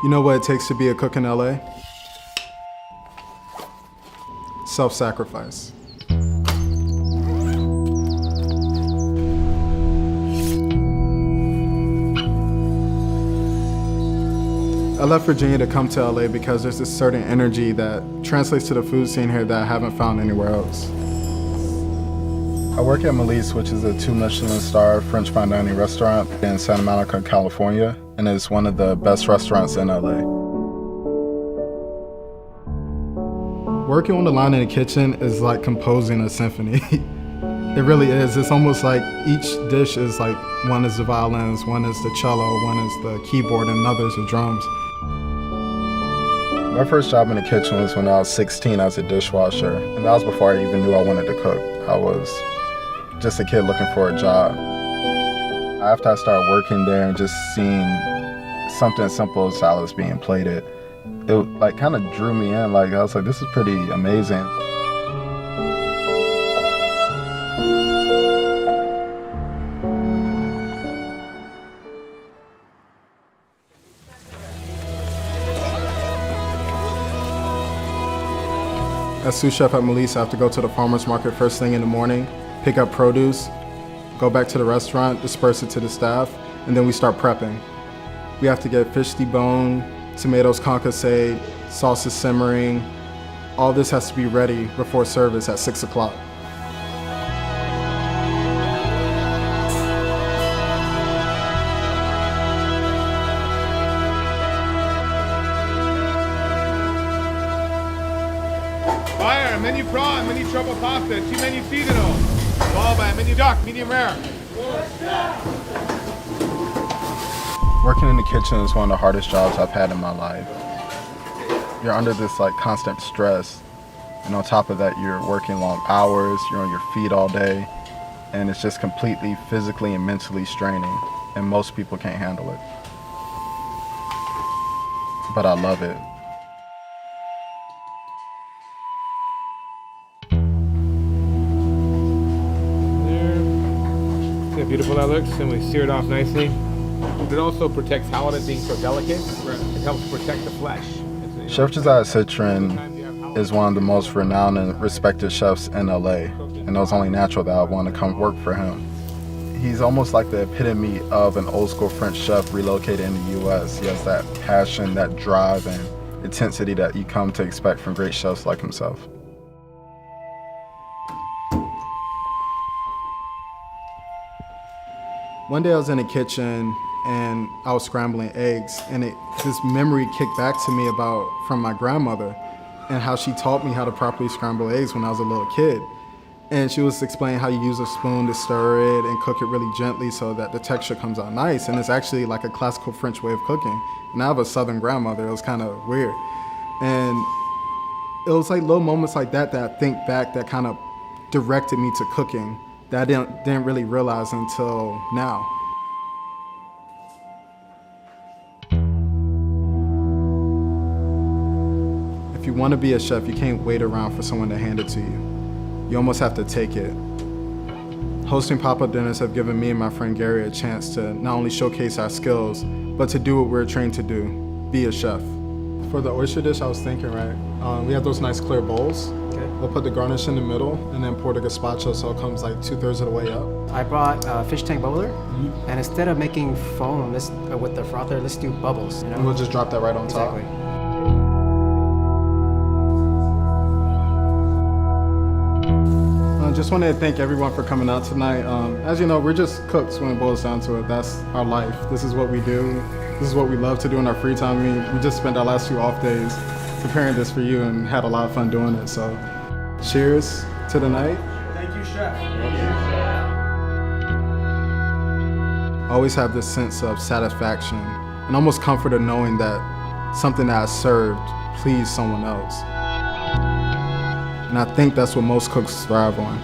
You know what it takes to be a cook in LA? Self-sacrifice. I left Virginia to come to LA because there's this certain energy that translates to the food scene here that I haven't found anywhere else. I work at Melisse, which is a 2 Michelin star French fine dining restaurant in Santa Monica, California, and it's one of the best restaurants in LA. Working on the line in the kitchen is like composing a symphony. It really is. It's almost like each dish is like, one is the violins, one is the cello, one is the keyboard, and another is the drums. My first job in the kitchen was when I was 16 as a dishwasher, and that was before I even knew I wanted to cook. I was just a kid looking for a job. After I started working there and just seeing something as simple as salads being plated, it like kind of drew me in. Like I was like, this is pretty amazing. As sous chef at Melisse, I have to go to the farmer's market first thing in the morning, pick up produce, go back to the restaurant, disperse it to the staff, and then we start prepping. We have to get fish deboned, tomatoes concassate, sauces simmering. All this has to be ready before service at 6 o'clock. Fire, menu prawn, menu truffle pasta, 2 menu seasonal, followed by a menu duck, medium rare. Working in the kitchen is one of the hardest jobs I've had in my life. You're under this like constant stress, and on top of that you're working long hours, you're on your feet all day, and it's just completely physically and mentally straining, and most people can't handle it. But I love it. See how beautiful that looks, and we sear it off nicely. It also protects halibut being so delicate. It helps protect the flesh. Chef Josiah Citrin is one of the most renowned and respected chefs in LA, and it was only natural that I wanted to come work for him. He's almost like the epitome of an old school French chef relocated in the US. He has that passion, that drive, and intensity that you come to expect from great chefs like himself. One day I was in the kitchen and I was scrambling eggs, and this memory kicked back to me from my grandmother and how she taught me how to properly scramble eggs when I was a little kid. And she was explaining how you use a spoon to stir it and cook it really gently so that the texture comes out nice. And it's actually like a classical French way of cooking. And I have a Southern grandmother, it was kind of weird. And it was like little moments like that I think back that kind of directed me to cooking that I didn't really realize until now. If you want to be a chef, you can't wait around for someone to hand it to you. You almost have to take it. Hosting pop-up dinners have given me and my friend Gary a chance to not only showcase our skills, but to do what we're trained to do, be a chef. For the oyster dish, I was thinking, we have those nice clear bowls. Okay. We'll put the garnish in the middle and then pour the gazpacho so it comes like 2/3 of the way up. I brought a fish tank bubbler, and instead of making foam with the frother, let's do bubbles. You know? And we'll just drop that right on top. Exactly. I just wanted to thank everyone for coming out tonight. As you know, we're just cooks when it boils down to it. That's our life. This is what we do. This is what we love to do in our free time. I mean, we just spent our last 2 off days preparing this for you and had a lot of fun doing it. So cheers to the night. Thank you, chef. I always have this sense of satisfaction and almost comfort of knowing that something that I served pleased someone else. And I think that's what most cooks thrive on.